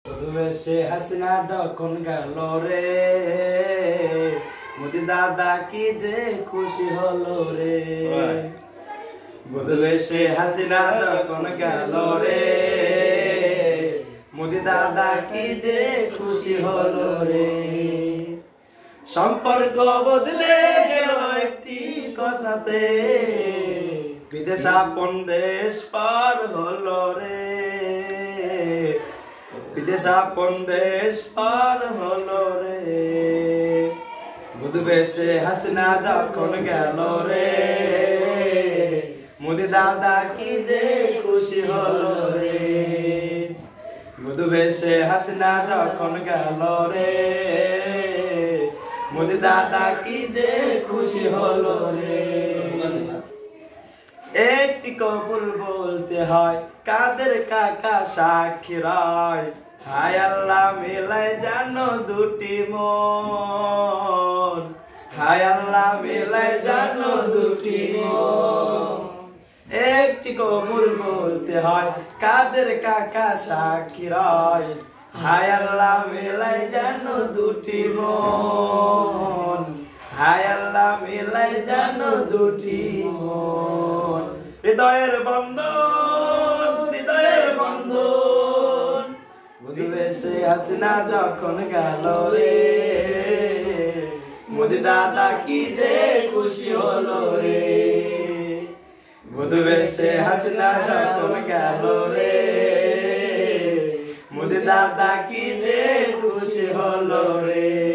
বধুবেশে হাসিনা যখন গেল রে, মোদি দাদা কি যে খুশি হলো রে। বধুবেশে হাসিনা যখন গেল রে, মোদি দাদা কি যে খুশি হলো রে। সম্পর্ক বদলে গেল একটি কথাতে, বিদেশ আপন দেশ পার হলো রে। বিদেশ আপন দেশ পার হলো রে। বধুবেশে হাসিনা যখন গেল রে, মোদি দাদা কি যে খুশি হলো রে। বধুবেশে হাসিনা যখন গেল রে, মোদি দাদা কি যে খুশি হলো রে। একটি কবুল বলতে হয় কাদের কাকা সাক্ষী রায়, হায় আল্লাহ মিলাই জানো দুটি মন, হায় আল্লাহ মিলাই জানো দুটি মন। একটি কবুল বলতে হয় কাদের কাকা সাক্ষী রায়, হায় আল্লাহ মিলাই জানো দুটি মন, হায় আল্লাহ মিলাই জানো দুটি মন। হৃদয়ের বন্ধন, হৃদয়ের বন্ধন। বধুবেশে হাসিনা যখন গেল রে, মোদি দাদা কি যে খুশি হলো রে। বধুবেশে হাসিনা যখন গেল রে, মোদি দাদা কি যে খুশি হলো রে।